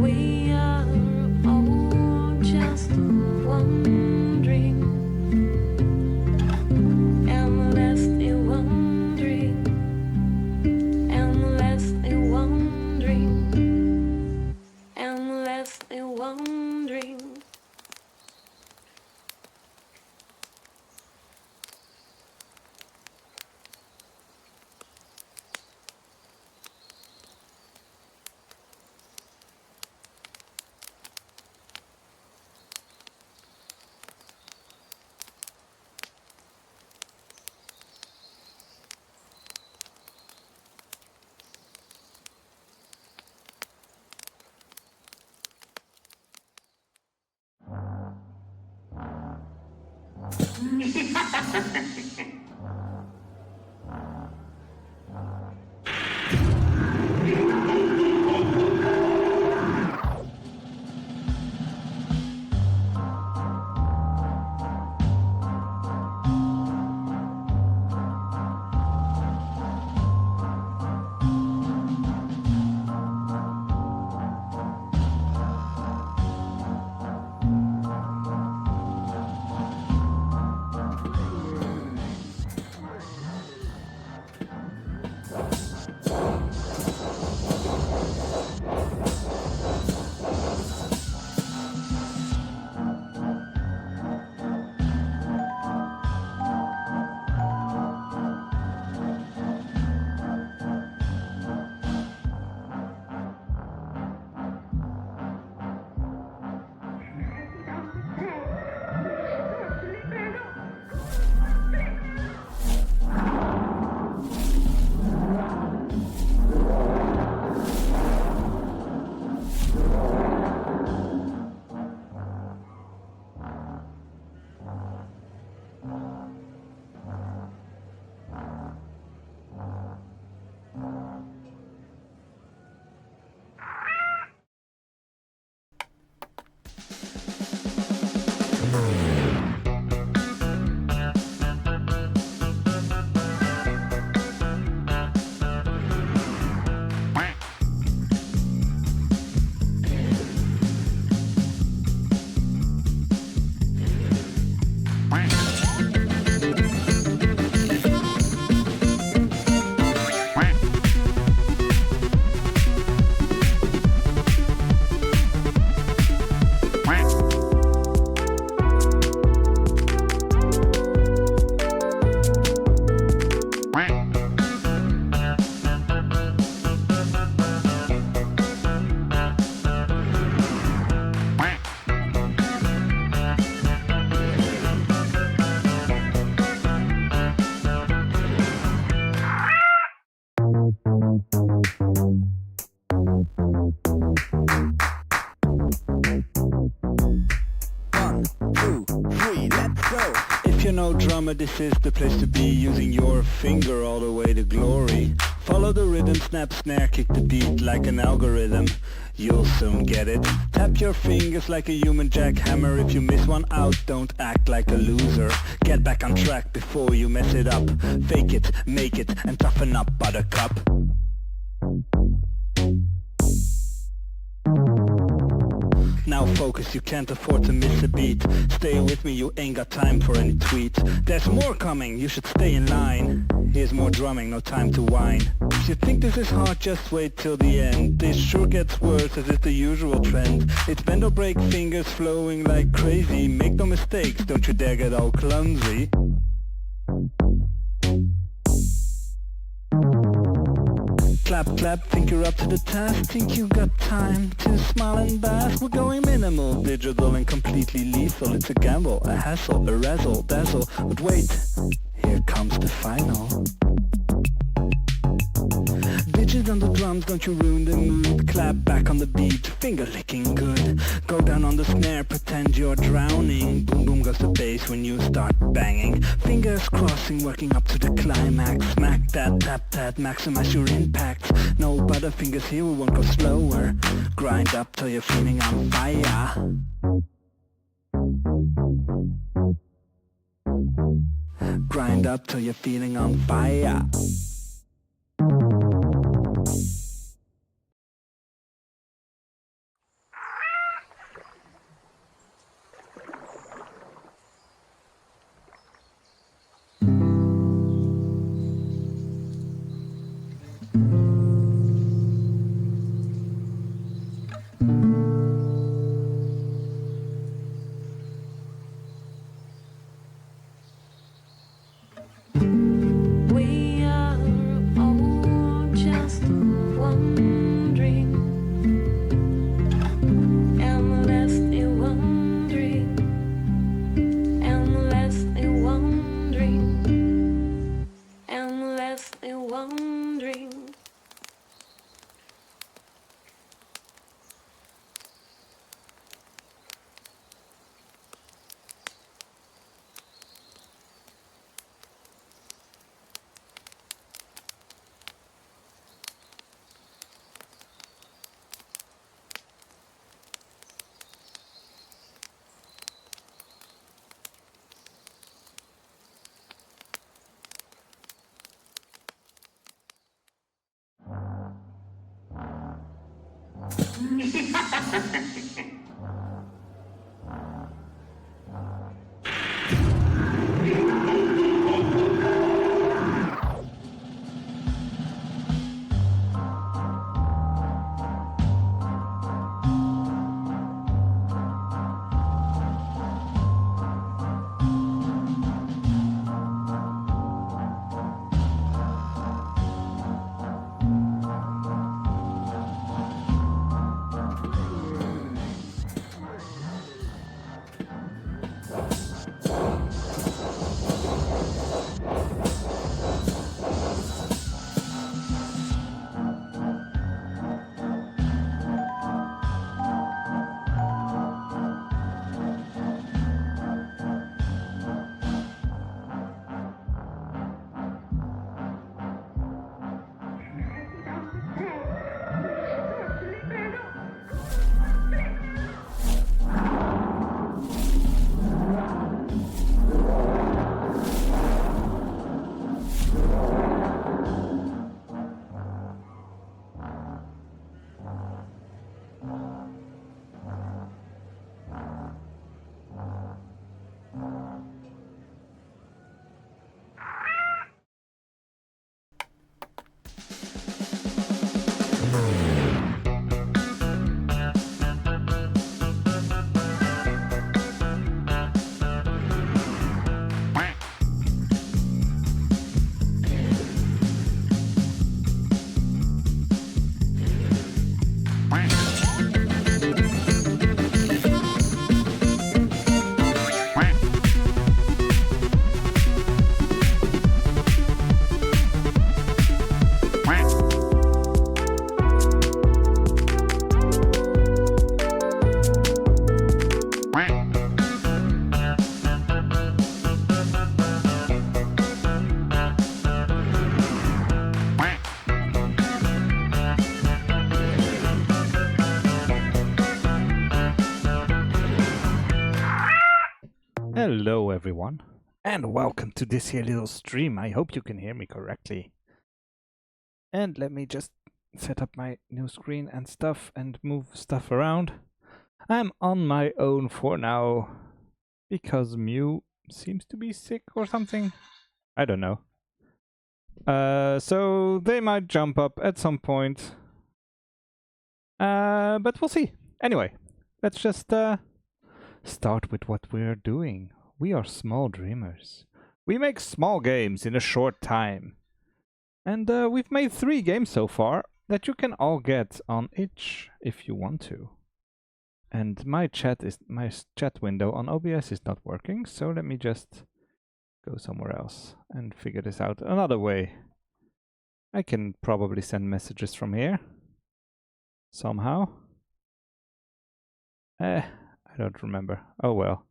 We are all just wondering, endlessly wondering, endlessly wondering, endlessly wondering. If you're no drummer, this is the place to be, using your finger all the way to glory. Follow the rhythm, snap, snare, kick the beat like an algorithm. You'll soon get it. Tap your fingers like a human jackhammer. If you miss one out, don't act like a loser. Get back on track before you mess it up. Fake it, make it, and toughen up, buttercup. Now focus, you can't afford to miss a beat. Stay with me, you ain't got time for any tweet. There's more coming, you should stay in line. Here's more drumming, no time to whine. If you think this is hard, just wait till the end. This sure gets worse as is the usual trend. It's bend or break, fingers flowing like crazy. Make no mistakes, don't you dare get all clumsy. Clap, clap, think you're up to the task. Think you got time to smile and bask. We're going minimal, digital and completely lethal. It's a gamble, a hassle, a razzle, dazzle. But wait, here comes the final. Digit on the drums, don't you ruin the mood. Clap back on the beat, finger licking good. Go down on the snare, pretend you're drowning. Boom boom goes the bass when you start banging. Fingers crossing, working up to the climax. Smack that, tap that, maximize your impact. No butterfingers here, we won't go slower. Grind up till you're feeling on fire. Grind up till you're feeling on fire. We are all just wondering, endlessly wondering, endlessly wondering, endlessly wondering. Hello everyone, and welcome to this here little stream. I hope you can hear me correctly. And let me just set up my new screen and stuff and move stuff around. I'm on my own for now, because Mew seems to be sick or something. I don't know. So they might jump up at some point. But we'll see. Anyway, let's just start with what we're doing. We are small dreamers. We make small games in a short time. And we've made 3 games so far that you can all get on itch if you want to. And my chat window on OBS is not working, so let me just go somewhere else and figure this out another way. I can probably send messages from here somehow. I don't remember. Oh well.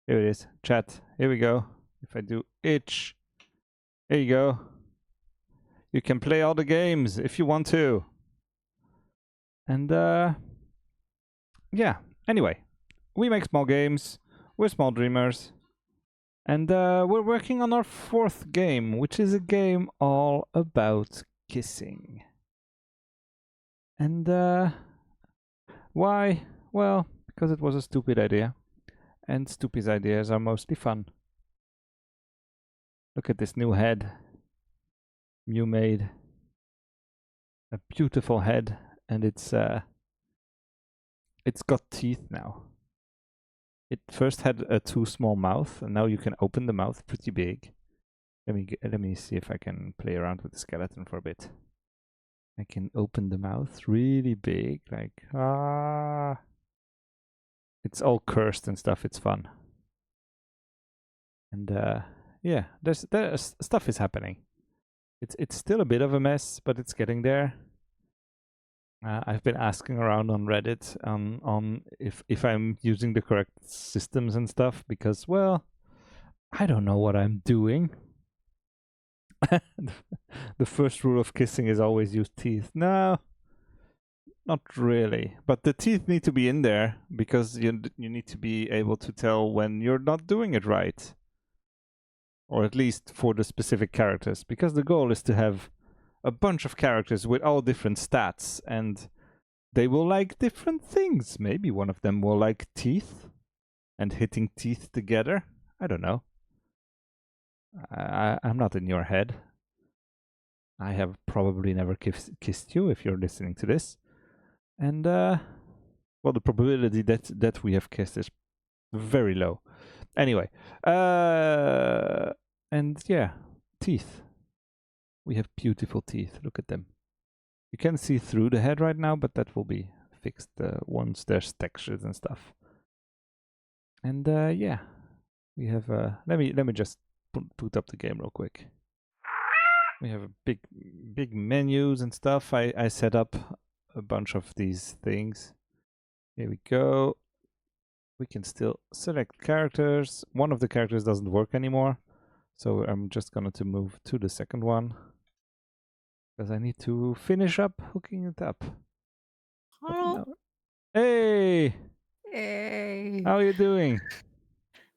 Here it is. Chat. Here we go. If I do itch. Here you go. You can play all the games if you want to. And yeah. Anyway. We make small games. We're small dreamers. And we're working on our 4th game, which is a game all about kissing. And why? Well, because it was a stupid idea. And stupid ideas are mostly fun. Look at this new head you made. A beautiful head, and it's got teeth now. It first had a too small mouth, and now you can open the mouth pretty big. Let me see if I can play around with the skeleton for a bit. I can open the mouth really big, like ah. It's all cursed and stuff. It's fun. And yeah, there's stuff is happening. It's still a bit of a mess, but it's getting there. I've been asking around on Reddit on if I'm using the correct systems and stuff because, well, I don't know what I'm doing. The first rule of kissing is always use teeth. No, not really. But the teeth need to be in there because you need to be able to tell when you're not doing it right. Or at least for the specific characters. Because the goal is to have a bunch of characters with all different stats, and they will like different things. Maybe one of them will like teeth and hitting teeth together. I don't know. I'm not in your head. I have probably never kissed you if you're listening to this. And, well, the probability that we have kissed is very low. Anyway, and yeah, teeth. We have beautiful teeth. Look at them. You can see through the head right now, but that will be fixed once there's textures and stuff. And yeah, we have. Let me just put up the game real quick. We have a big menus and stuff. I set up a bunch of these things. Here we go. We can still select characters. One of the characters doesn't work anymore, so I'm just going to move to the second one. Because I need to finish up hooking it up. Oh. No. Hey! Hey. How are you doing?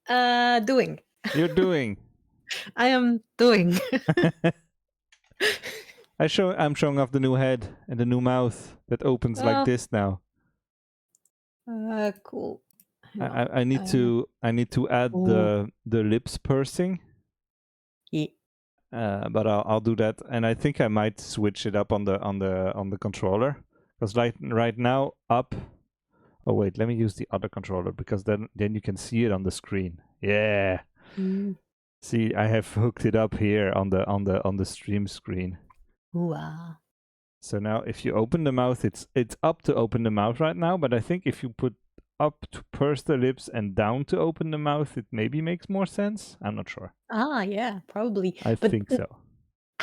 Doing. You're doing. I am doing. I'm showing off the new head and the new mouth that opens like this now. Cool. I need to add the lips pursing. Yeah. But I'll do that, and I think I might switch it up on the controller, because right now up. Oh wait, let me use the other controller because then you can see it on the screen. Yeah. See, I have hooked it up here on the stream screen. Wow. So now if you open the mouth, it's up to open the mouth right now, but I think if you put up to purse the lips and down to open the mouth, it maybe makes more sense. I'm not sure. Yeah, probably. I think so.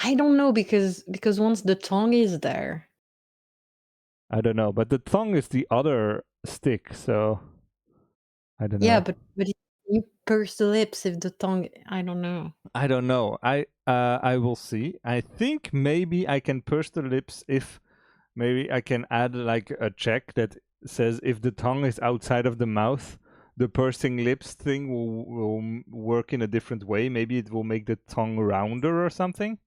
I don't know because once the tongue is there. I don't know, but the tongue is the other stick, so I don't know. Yeah, but you purse the lips if the tongue. I don't know. I don't know. I will see. I think maybe I can purse the lips if maybe I can add like a check that says if the tongue is outside of the mouth, the pursing lips thing will work in a different way. Maybe it will make the tongue rounder or something.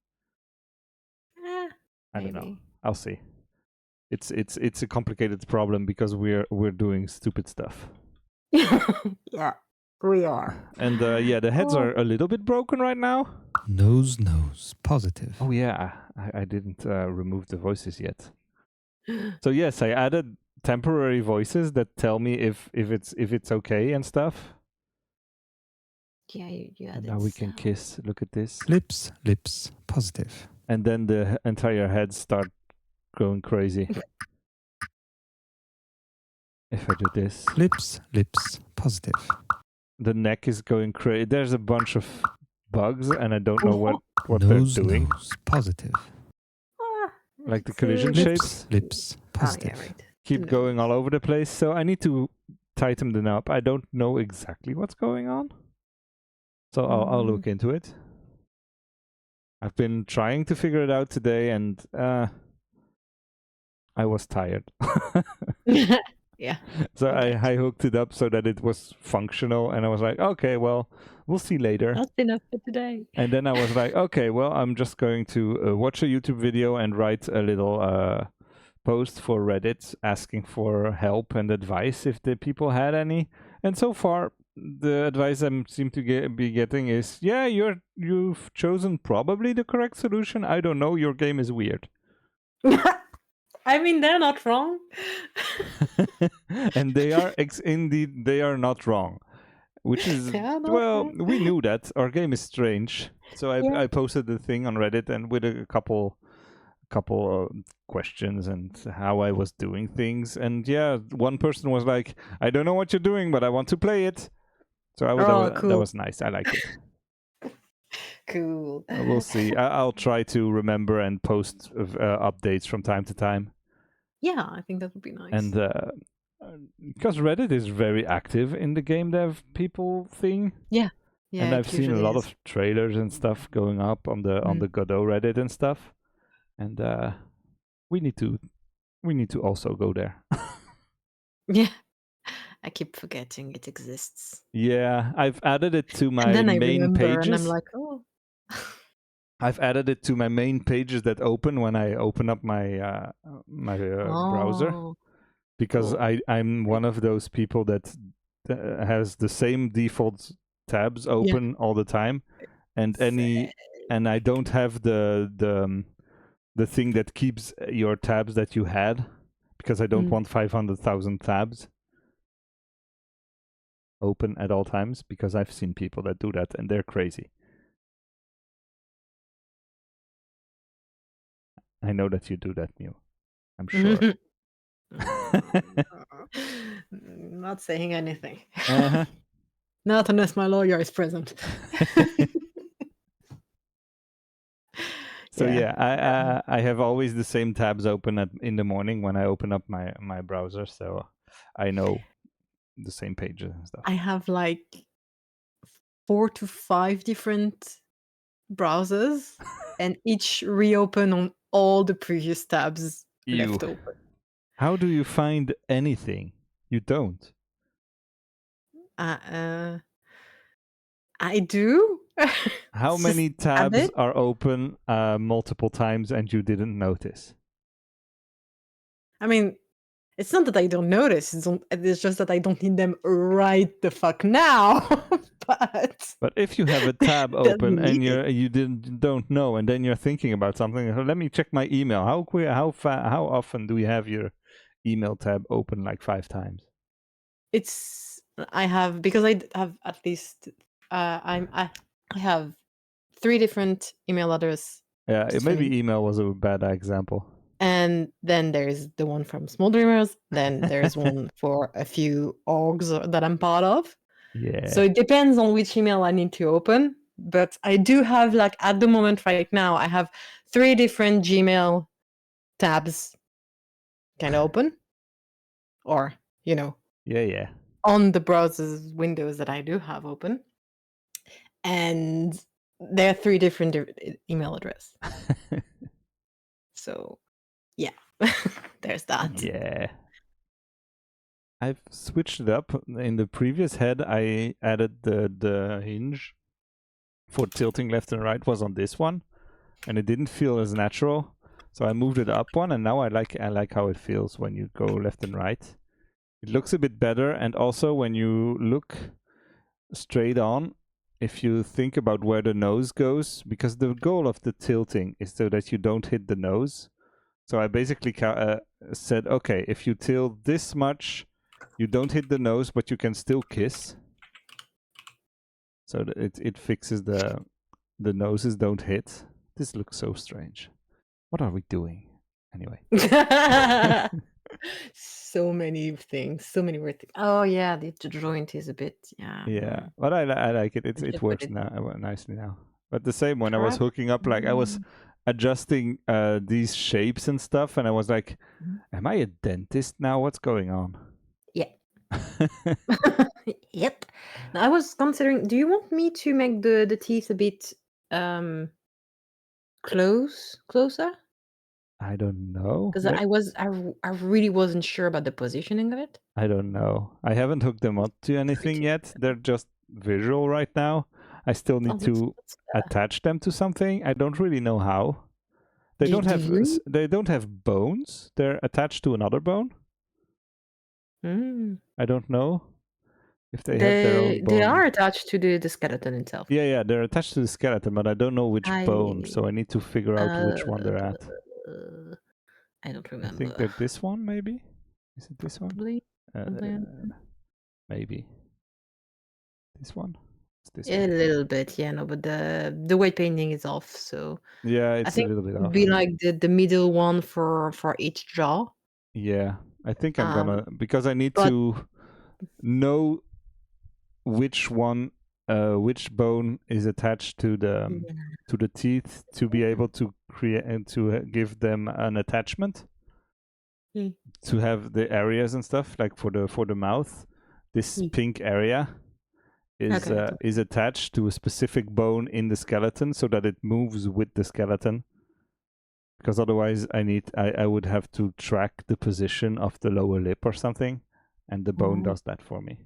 I don't know. I'll see. It's a complicated problem because we're doing stupid stuff. Yeah, we are. And yeah, the heads are a little bit broken right now. Nose, positive. Oh yeah, I didn't remove the voices yet. So yes, I added temporary voices that tell me if it's okay and stuff. Yeah, you added. Now we can kiss. Look at this. Lips, positive. And then the entire head start going crazy. If I do this. Lips, positive. The neck is going crazy. There's a bunch of bugs, and I don't know what they're doing. Nose, positive. Like the collision shapes. Lips, positive. Yeah, right. Keep going all over the place. So I need to tighten them up. I don't know exactly what's going on. So I'll look into it. I've been trying to figure it out today, and I was tired. Yeah. So Okay. I hooked it up so that it was functional, and I was like, okay, well, we'll see later. That's enough for today. And then I was like, okay, well, I'm just going to watch a YouTube video and write a little post for Reddit asking for help and advice if the people had any. And so far, the advice I seem to be getting is, yeah, you've chosen probably the correct solution. I don't know, your game is weird. I mean, they're not wrong. And they are indeed they are not wrong. Which is, They are not well, wrong. we knew that our game is strange. So Yeah. I posted the thing on Reddit and with a couple questions and how I was doing things. And yeah, one person was like, I don't know what you're doing, but I want to play it. So Oh, that cool. was nice. I like it. Cool. We'll see. I'll try to remember and post updates from time to time. Yeah, I think that would be nice. And because Reddit is very active in the game dev people thing. Yeah, and I've it seen a usually lot is. of trailers and stuff going up on the Godot Reddit and stuff. And we need to also go there. Yeah. I keep forgetting it exists. Yeah, I've added it to And my then I main remember pages. and I'm like, oh. I've added it to my main pages that open when I open up my browser, Oh, because cool. I'm one of those people that has the same default tabs open all the time, and I don't have the thing that keeps your tabs that you had, because I don't want 500,000 tabs open at all times, because I've seen people that do that and they're crazy. I know that you do that, Mew. I'm sure. Not saying anything. Uh-huh. Not unless my lawyer is present. So yeah, I have always the same tabs open in the morning when I open up my browser, so I know the same pages and stuff. I have like 4 to 5 different browsers, and each reopen on all the previous tabs left open. How do you find anything? You don't. I do. How It's many just tabs habit. are open multiple times and you didn't notice? I mean, it's not that I don't notice. It's just that I don't need them right the fuck now. But if you have a tab they'll be open and needed. you don't know, and then you're thinking about something, let me check my email. How often do you have your email tab open? Like 5 times? I have, because I have at least I have 3 different email addresses. Yeah, maybe email was a bad example. And then there's the one from Small Dreamers. Then there's one for a few orgs that I'm part of. Yeah. So it depends on which email I need to open. But I do have, like, at the moment right now, I have 3 different Gmail tabs kind of open. Or, Yeah. on the browser's windows that I do have open. And there are 3 different email addresses. So, yeah, there's that. Yeah. I've switched it up. In the previous head, I added the hinge for tilting left and right was on this one, and it didn't feel as natural. So I moved it up one, and now I like how it feels when you go left and right. It looks a bit better, and also when you look straight on, if you think about where the nose goes, because the goal of the tilting is so that you don't hit the nose. So I basically said, okay, if you tilt this much, you don't hit the nose, but you can still kiss. So that it fixes the noses don't hit. This looks so strange. What are we doing? Anyway. So many things, so many weird things. Oh yeah, the joint is a bit, Yeah, but I like it. It works now nicely now. But the same when I was hooking up, like I was adjusting these shapes and stuff, and I was like, "Am I a dentist now? What's going on?" Yeah. Yep. Now, I was considering, do you want me to make the teeth a bit closer? I don't know. Because I really wasn't sure about the positioning of it. I don't know. I haven't hooked them up to anything yet. They're just visual right now. I still need to attach them to something. I don't really know how. They don't have you? they don't have bones. They're attached to another bone. Mm. I don't know if they have their own bone. They are attached to the skeleton itself. Yeah, they're attached to the skeleton, but I don't know which bone, so I need to figure out which one they're at. I don't I remember. think they're this one, maybe? Is it this one? Probably. Maybe. This one? It's this A one. little bit, yeah, no, but the weight painting is off, so Yeah, I it's a think little bit it would off. be like the middle one for each jaw. Yeah, I think I'm gonna, because I need but- to know which one, which bone is attached to the teeth to be able to create and to give them an attachment. Mm. To have the areas and stuff like for the mouth. This pink area is attached to a specific bone in the skeleton so that it moves with the skeleton. Because otherwise I would have to track the position of the lower lip or something, and the bone does that for me.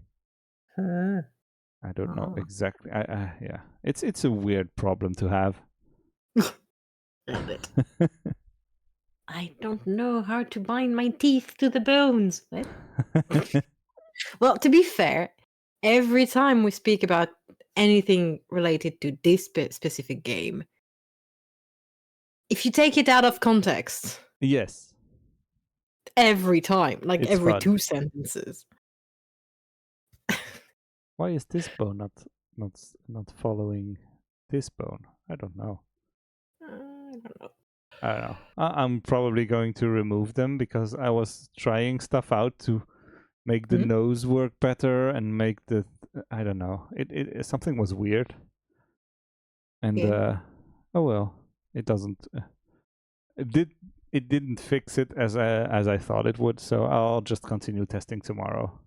I don't know exactly. Yeah, it's a weird problem to have. A little bit. I don't know how to bind my teeth to the bones. What? Well, to be fair, every time we speak about anything related to this specific game, if you take it out of context, Yes, every time, like it's every fun. 2 sentences. Why is this bone not following this bone? I don't know. I don't know. I'm probably going to remove them because I was trying stuff out to make the nose work better and make the I don't know. It something was weird. And oh well, it doesn't. It didn't fix it as I thought it would. So I'll just continue testing tomorrow.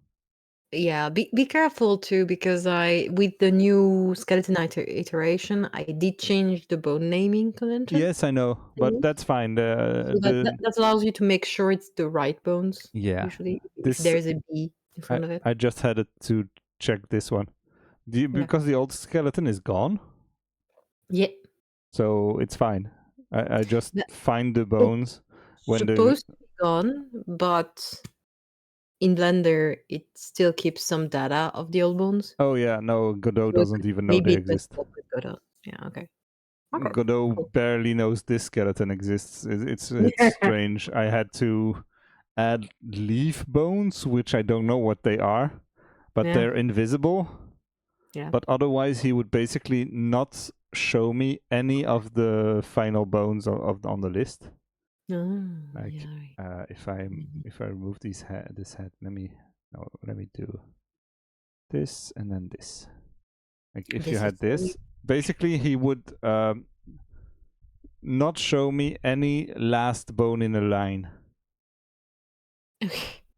Yeah, be careful too, because with the new skeleton iteration, I did change the bone naming convention. Yes, I know, but that's fine. So that allows you to make sure it's the right bones. Yeah, Usually, if there's a B in front of it. I just had to check this one. Because the old skeleton is gone. Yeah. So it's fine. I just find the bones when they're supposed to be gone, but in Blender it still keeps some data of the old bones. Oh yeah, no, Godot doesn't even know they exist. Godot. Yeah, okay. Godot barely knows this skeleton exists. It's strange. I had to add leaf bones, which I don't know what they are, but they're invisible. Yeah. But otherwise, he would basically not show me any of the final bones on the list. If I remove this head, let me do this and then this. Like if you had this, basically he would not show me any last bone in a line.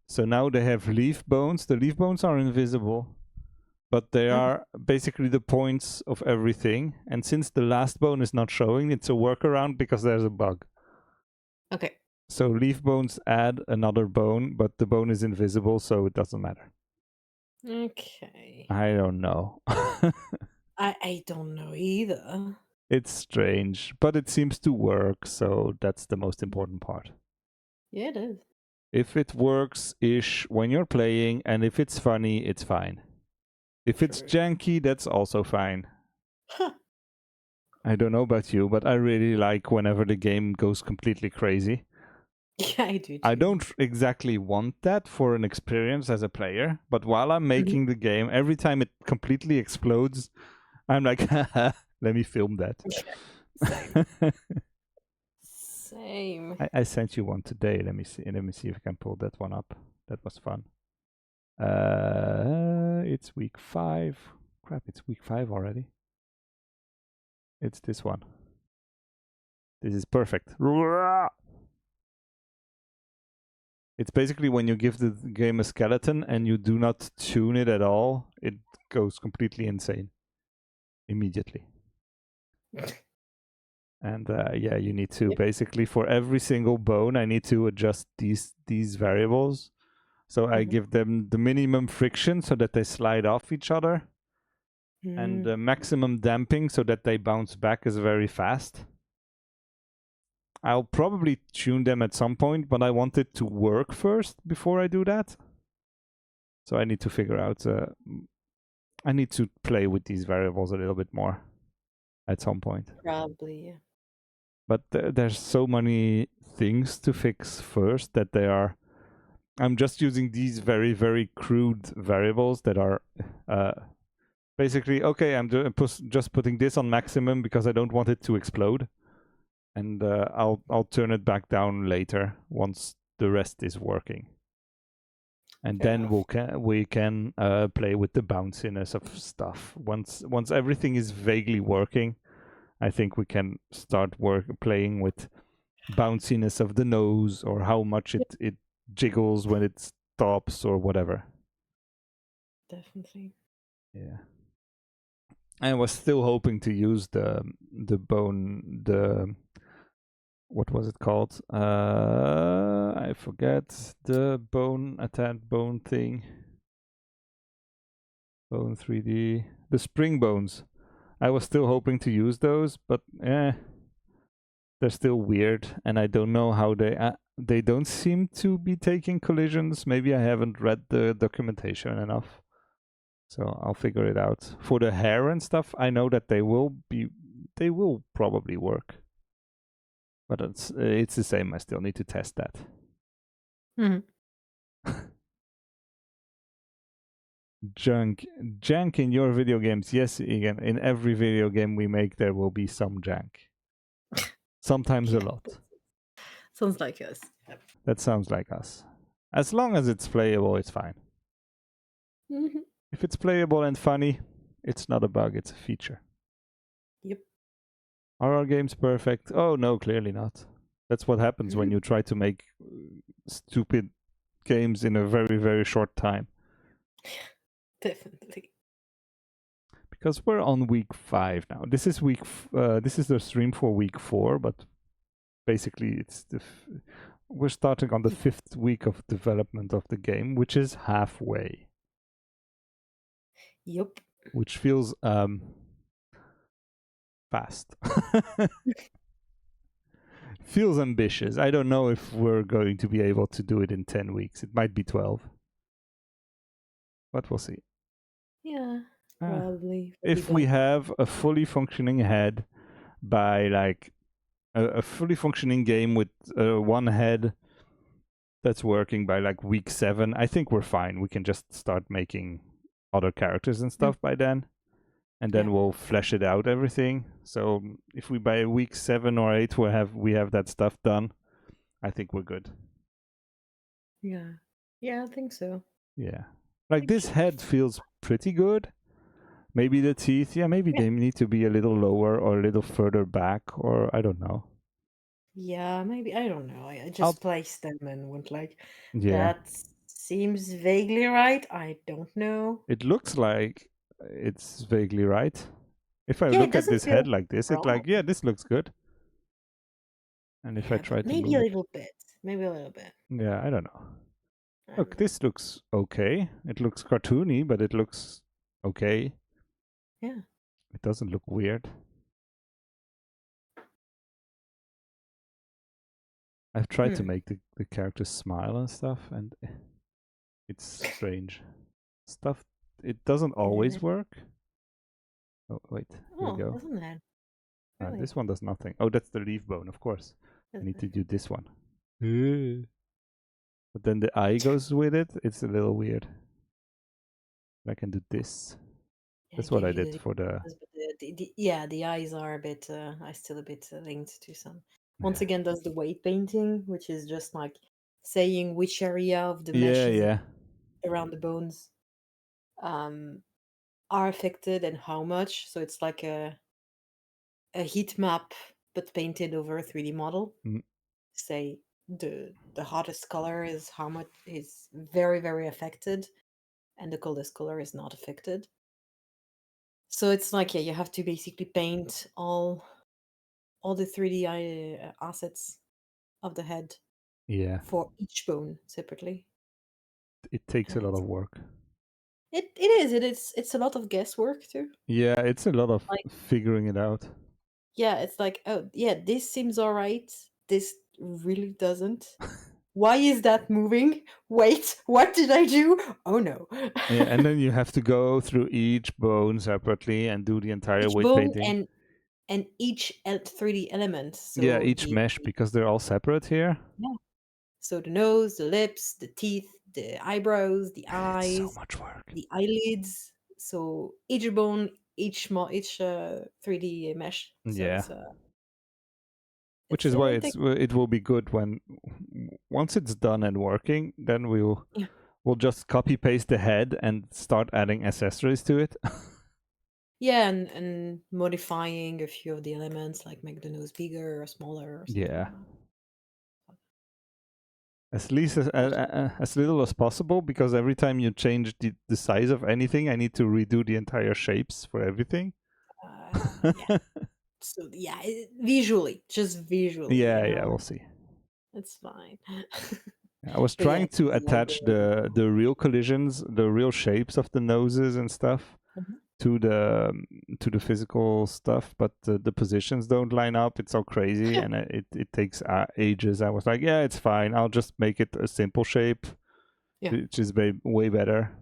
So now they have leaf bones. The leaf bones are invisible, but they are basically the points of everything. And since the last bone is not showing, it's a workaround because there's a bug. Okay. So leaf bones add another bone, but the bone is invisible, so it doesn't matter. Okay. I don't know. I don't know either. It's strange, but it seems to work, so that's the most important part. Yeah, it is. If it works-ish when you're playing, and if it's funny, it's fine. If it's janky, that's also fine. I don't know about you, but I really like whenever the game goes completely crazy. Yeah, I do too. I don't exactly want that for an experience as a player, but while I'm making the game, every time it completely explodes, I'm like, let me film that. Same. I sent you one today. Let me see if I can pull that one up. That was fun. It's week 5. Crap, it's week 5 already. It's this one. This is perfect. It's basically when you give the game a skeleton and you do not tune it at all, it goes completely insane immediately. And yeah, you need to basically for every single bone, I need to adjust these variables. So I give them the minimum friction so that they slide off each other, and the maximum damping so that they bounce back is very fast. I'll probably tune them at some point, but I want it to work first before I do that. So I need to figure out. I need to play with these variables a little bit more at some point. Probably, yeah. But there's so many things to fix first that they are. I'm just using these very, very crude variables that are basically okay. I'm just putting this on maximum because I don't want it to explode, and I'll turn it back down later once the rest is working, and Fair then enough. we can play with the bounciness of stuff. Once everything is vaguely working, I think we can start playing with bounciness of the nose or how much it jiggles when it stops or whatever. Definitely. Yeah. I was still hoping to use the what was it called? I forget the attached bone thing. Bone 3D. The spring bones. I was still hoping to use those, but they're still weird, and I don't know how they don't seem to be taking collisions. Maybe I haven't read the documentation enough, so I'll figure it out. For the hair and stuff, I know that they will probably work, but it's the same. I still need to test that. Jank in your video games? Yes, Egan. In every video game we make, there will be some jank. Sometimes a lot. Sounds like us. Yep. That sounds like us. As long as it's playable, it's fine. If it's playable and funny, it's not a bug, it's a feature. Yep. Are our games perfect? Oh no, clearly not. That's what happens when you try to make stupid games in a very, very short time. Definitely. Because we're on week 5 now. This is this is the stream for week 4, but basically it's we're starting on the 5th week of development of the game, which is halfway. Yep. Which feels fast. Feels ambitious. I don't know if we're going to be able to do it in 10 weeks. It might be 12. But we'll see. Yeah, probably. If we have a fully functioning head by like a fully functioning game with one head that's working by like week 7, I think we're fine. We can just start making other characters and stuff by then. And then we'll flesh it out everything. So if we by week 7 or 8 we have that stuff done, I think we're good. Yeah. Yeah, I think so. Yeah. Like this head feels pretty good. Maybe the teeth, maybe they need to be a little lower or a little further back, or I don't know. Yeah, maybe. I don't know. I just placed them and went like, yeah. that seems vaguely right. I don't know. It looks like it's vaguely right. If I Yeah, it look at doesn't this head feel like this, it's wrong. like, yeah, this looks good. And if I Yeah, try but to maybe move a it, little bit. Maybe a little bit. yeah, I don't know. I Look, don't know. this looks okay. It looks cartoony, but it looks okay. Yeah. It doesn't look weird. I've tried to make the characters smile and stuff, and it's strange. Stuff, it doesn't always work. Oh, wait, here we Oh, go. doesn't that? Really? This one does nothing. Oh, that's the leaf bone, of course. I need to do this one. But then the eye goes with it. It's a little weird. I can do this. That's what I did for the... Yeah, the eyes are a bit, are still a bit linked to some. Once again, does the weight painting, which is just like saying which area of the mesh is around the bones are affected and how much. So it's like a heat map, but painted over a 3D model. Say the hottest color is how much is very, very affected, and the coldest color is not affected. So it's like, yeah, you have to basically paint all all the 3D assets of the head Yeah, for each bone separately. it takes a And lot of work. it's a lot of guesswork too. Yeah, it's a lot of Like, figuring it out. yeah, it's like, oh yeah, this seems all right. This really doesn't. Why is that moving? Wait, what did I do? Oh no. Yeah, and then you have to go through each bone separately and do the entire Each weight bone painting. and each 3D element. Yeah, So each mesh, because they're all separate here. yeah. So the nose, the lips, the teeth, the eyebrows, the It's so eyes, much work. the eyelids. So each bone, each 3D mesh. So Yeah, which it's is why it takes it will be good when once it's done and working, then yeah. we'll just copy paste the head and start adding accessories to it. Yeah, and modifying a few of the elements, like make the nose bigger or smaller or something Yeah, like that. as least as little as possible, because every time you change the size of anything, I need to redo the entire shapes for everything. Yeah. So yeah, visually, just visually, Yeah, yeah, we'll see. it's fine. I was But yeah, trying it's to the attach algorithm. the real collisions, the real shapes of the noses and stuff Mhm. to the physical stuff, but the positions don't line up. It's all crazy, and it takes ages. I was like, yeah, it's fine. I'll just make it a simple shape, Yeah, which is way better.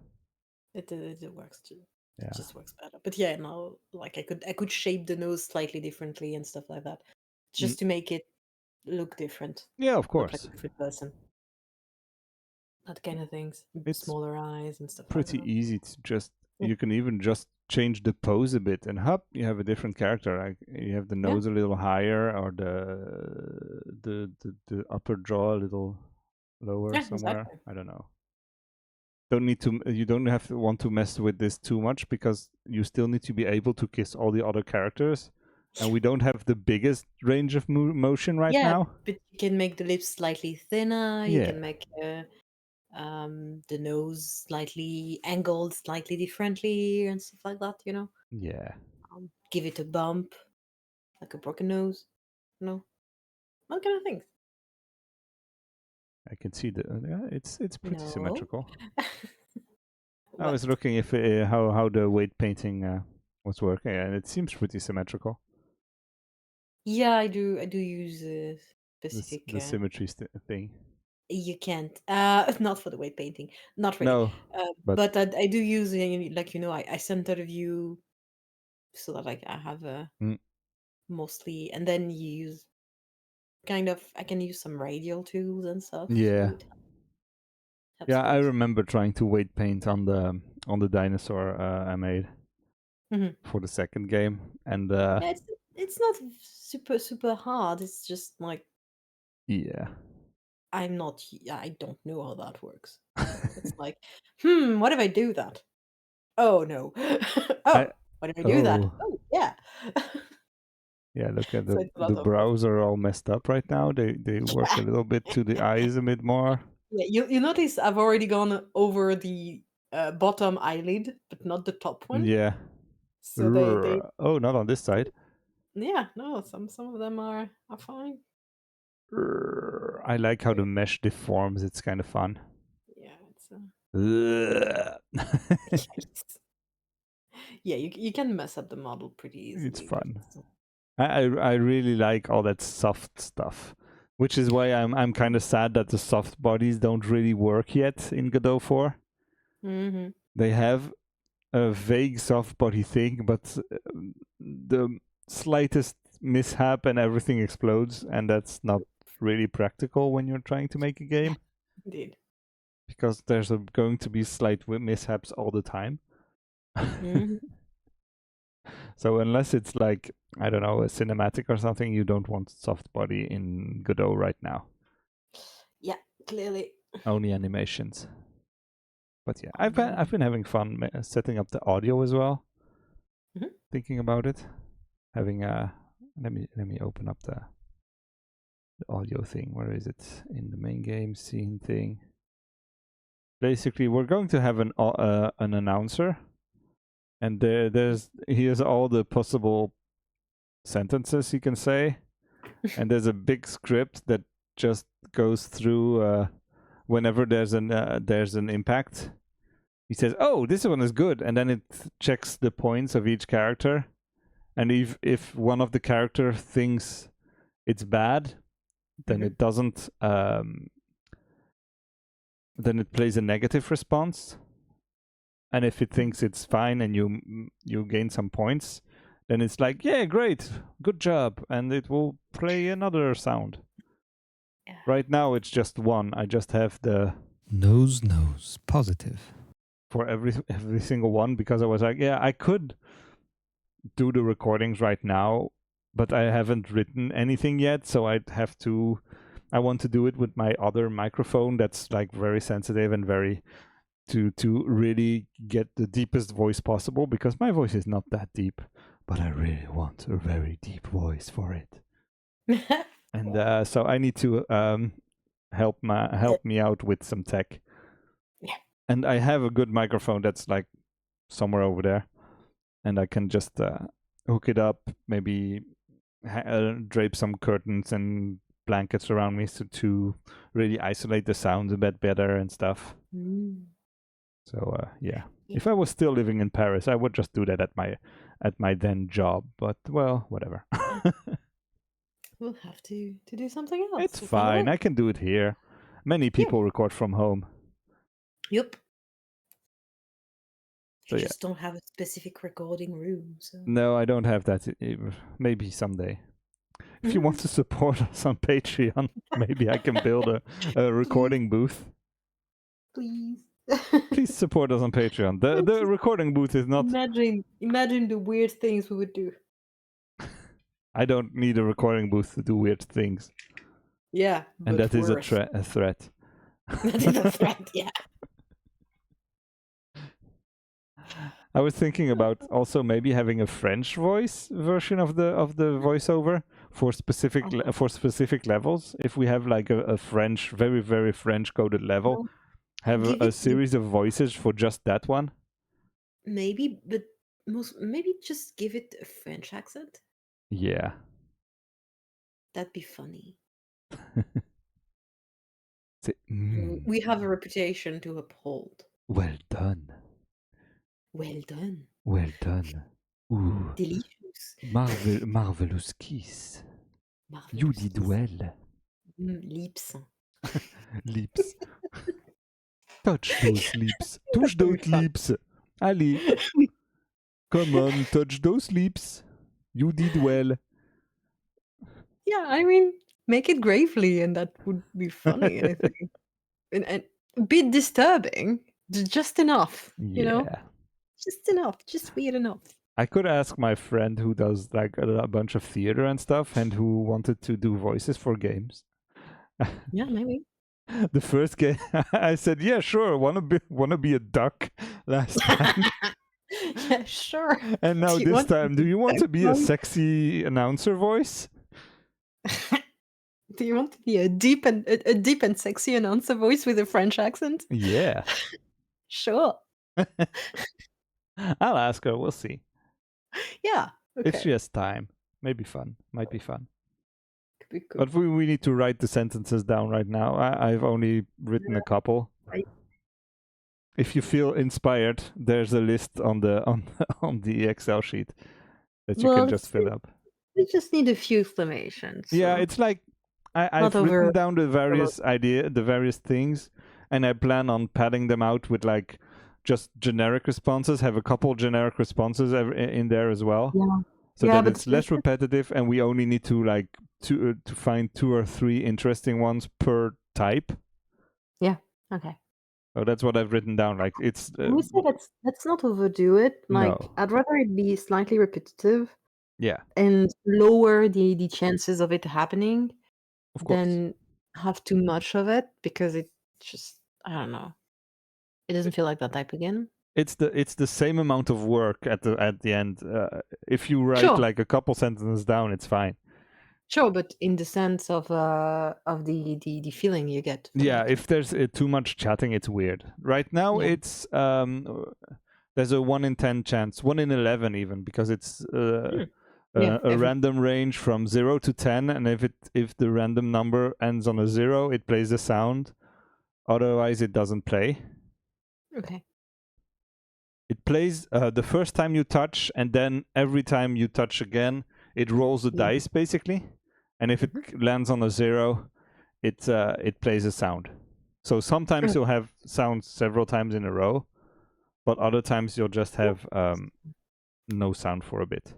it works too. It Yeah. just works better. But yeah, now like I could shape the nose slightly differently and stuff like that, Mm, just to make it look different, yeah, of look like a course. different person. That kind of things, It's smaller eyes and stuff like pretty that. easy to just. Yeah, You can even just change the pose a bit, and hop, you have a different character. Like you have the yeah, nose a little higher, or the upper jaw a little lower yeah, somewhere. exactly. I don't know. Don't need to. You don't have to want to mess with this too much, because you still need to be able to kiss all the other characters, and we don't have the biggest range of motion right Yeah, now. but you can make the lips slightly thinner. You Yeah, can make the nose slightly angled, slightly differently, and stuff like that. yeah. Give it a bump, like a broken nose. What kind of things? I can see the. Yeah, it's pretty No. symmetrical. I What? was looking if how the weight painting was working, and it seems pretty symmetrical. Yeah, I do use a This specific. the symmetry thing. You can't. Not for the weight painting. Not really. No, but But I do use like I center the view so that like I have a mm, mostly, and then you use kind of I can use some radial tools and stuff, so yeah, it helps yeah. I things. remember trying to weight paint on the dinosaur I made Hmm. for the second game, and Yeah, it's not super super hard. It's just like yeah, I don't know how that works. It's like, what if I do that? Oh no. I Oh, what if I do that? oh Oh yeah. yeah. Look at So it's a the lot of brows are all messed up right now. They work a little bit to the eyes a bit more. yeah. You notice I've already gone over the bottom eyelid, but not the top one. Yeah. So they Oh, not on this side. yeah, no, some of them are fine. I like how Yeah, the mesh deforms. It's kind of fun. yeah, it's It's yeah, you can mess up the model pretty easily, but fun. it's I really like all that soft stuff, which is why I'm kind of sad that the soft bodies don't really work yet in Godot 4. hmm They have a vague soft body thing, but the slightest mishap and everything explodes, and that's not really practical when you're trying to make a yeah, game, indeed. because there's going to be slight mishaps all the time. Hmm. So unless it's like, I don't know, a cinematic or something, you don't want soft body in Godot right now. Yeah, clearly. Only animations. But yeah, Um, I've been having fun setting up the audio as well. mhm. Thinking about it, having let me open up the audio thing. Where is it? In the main game scene thing. Basically, we're going to have an announcer, and here's all the possible sentences he can say, and there's a big script that just goes through whenever there's an impact. He says, "Oh, this one is good," and then it checks the points of each character, and if one of the character thinks it's bad, then it doesn't. Then it plays a negative response, and if it thinks it's fine and you gain some points, then it's like, "Yeah, great, good job," and it will play another sound. Yeah. Right now, it's just one. I just have the Nose positive. for every single one because I was like, yeah, I could do the recordings right now, but I haven't written anything yet, so I'd have to. I want to do it with my other microphone that's like very sensitive and very to really get the deepest voice possible because my voice is not that deep, but I really want a very deep voice for it. And so I need to help me out with some tech. Yeah. And I have a good microphone that's like somewhere over there, and I can just hook it up, maybe drape some curtains and blankets around me to really isolate the sounds a bit better and stuff. So yeah, if I was still living in Paris, I would just do that at my then job. But well, whatever. We'll have to do something else. It's We'll find a fine. way. I can do it here. Many people record from home. Yep. So I yeah. just don't have a specific recording room. So No, I don't have that. Maybe someday. If you want to support us on Patreon, maybe I can build a recording booth. please. Please support us on Patreon. The recording booth is not. Imagine the weird things we would do. I don't need a recording booth to do weird things, Yeah, and but that is a worse. threat. That is a threat. Yeah. I was thinking about also maybe having a French voice version of the voiceover for specific levels. If we have like a French, very very French coded level, have Give a it- series of voices for just that one. Maybe, but maybe just give it a French accent. Yeah. That'd be funny. Say, We have a reputation to uphold. well done. Well done. Well done. Ooh. Delicious. Marvelous kiss. You Marvelous did kiss. well. Lips. Lips. Touch those lips. Touch those lips. Allez. Come on, touch those lips. You did well. Yeah, I mean, make it gravely, and that would be funny, I think. And a bit disturbing, just enough, you know? Just enough, just weird enough. I could ask my friend who does like a bunch of theater and stuff and who wanted to do voices for games. Yeah, maybe. The first game, I said, "Yeah, sure. Wanna be a duck?" Last time, Yeah, sure. and now Do you this want to time, be do you want a to be a duck? sexy announcer voice? Do you want to be a deep and sexy announcer voice with a French accent? Yeah, Sure. I'll ask her. We'll see Yeah. if she Okay. has time. Maybe fun. Might be fun. Could be cool. But we need to write the sentences down right now. I've only written a couple. Right. If you feel inspired, there's a list on the on the Excel sheet that you can just fill up. We just need a few exclamations. Yeah, so- it's like I've Not over- written down the various things, and I plan on padding them out with like just generic responses. Have a couple generic responses in there as well, Yeah. so Yeah, that but it's less repetitive, and we only need to like to find 2 or 3 interesting ones per type. Okay. So that's what I've written down. Like it's I would say let's not overdo it. Like No. I'd rather it be slightly repetitive yeah, and lower the chances of it happening of course. than have too much of it because it just I don't know. It doesn't feel like that type again. It's the same amount of work at the end. If you write Sure. like a couple sentences down, it's fine. Sure, but in the sense of the feeling you get. from Yeah, it. if there's too much chatting, it's weird. Right now, Yeah. it's there's a 1 in 10 chance, 1 in 11 even, because it's a random range from 0 to 10, and if the random number ends on a 0, it plays the sound. Otherwise, it doesn't play. Okay. It plays the first time you touch, and then every time you touch again, it rolls the dice basically. And if it lands on a 0, it plays a sound. So sometimes you'll have sounds several times in a row, but other times you'll just have no sound for a bit.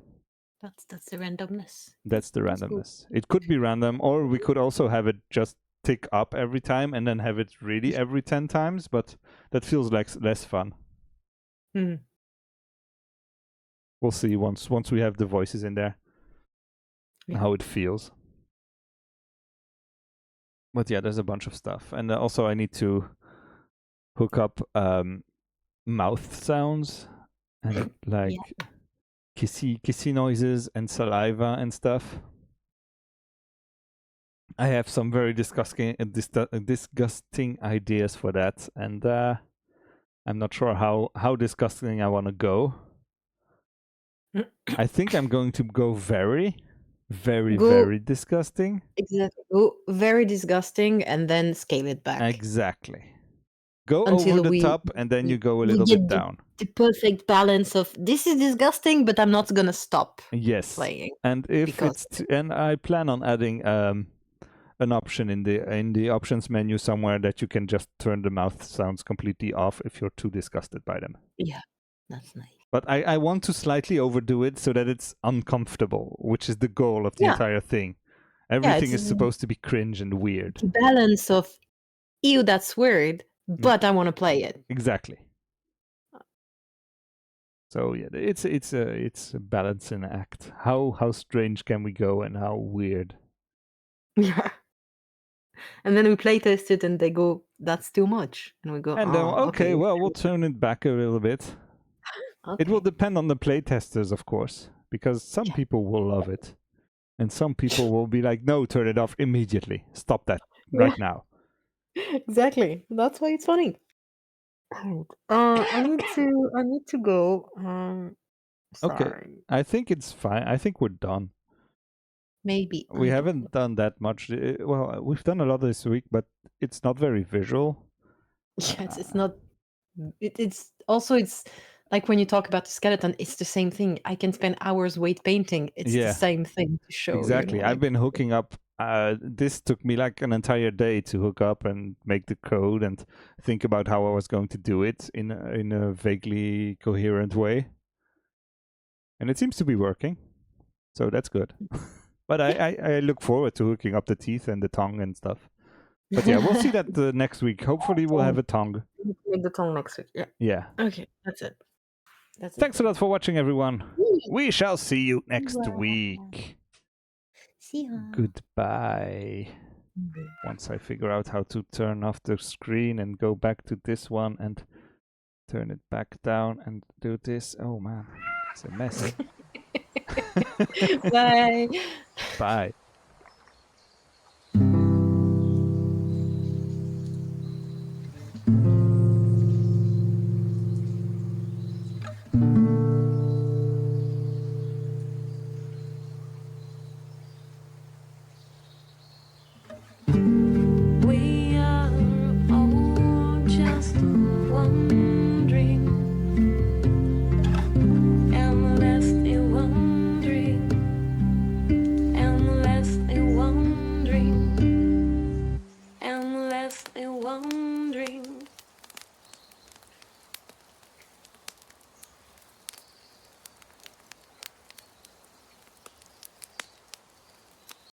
That's the randomness. That's the That's cool. randomness. It could be random, or we could also have it just tick up every time and then have it really every 10 times, but that feels like less fun. Hmm. We'll see once we have the voices in there, how it feels. But yeah, there's a bunch of stuff. And also I need to hook up mouth sounds and like kissy noises and saliva and stuff. I have some very disgusting ideas for that, and I'm not sure how disgusting I want to go. I think I'm going to go very disgusting. Exactly. Go very disgusting and then scale it back. Exactly. Go Until over the top and then you go a little bit down. The perfect balance of this is disgusting, but I'm not gonna stop playing. And if and I plan on adding an option in the options menu somewhere that you can just turn the mouth sounds completely off if you're too disgusted by them. Yeah, that's nice. But I want to slightly overdo it so that it's uncomfortable, which is the goal of the entire thing. Everything is supposed to be cringe and weird. The balance of, ew, that's weird, but I want to play it. Exactly. So yeah, it's a balancing act. How strange can we go and how weird? Yeah. And then we play test it and they go, that's too much. And we go, and then, okay, well, we'll turn it back a little bit. Okay. It will depend on the playtesters, of course, because some people will love it. And some people will be like, no, turn it off immediately. Stop that right now. Exactly. That's why it's funny. I need to go. Sorry. Okay. I think it's fine. I think we're done. Maybe. We haven't done that much. Well, we've done a lot this week, but it's not very visual. Yes, it's not. It's also, it's like when you talk about the skeleton, it's the same thing. I can spend hours weight painting. It's the same thing to show. Exactly. I've been hooking up. This took me like an entire day to hook up and make the code and think about how I was going to do it in a vaguely coherent way. And it seems to be working. So that's good. But I look forward to hooking up the teeth and the tongue and stuff. But yeah, we'll see that next week. Hopefully we'll have a tongue. Make the tongue next week. Yeah. Yeah. Okay, that's it. Thanks a lot for watching, everyone. We shall see you next week. See ya. Goodbye. Once I figure out how to turn off the screen and go back to this one and turn it back down and do this. Oh man, it's a mess. Bye. Bye.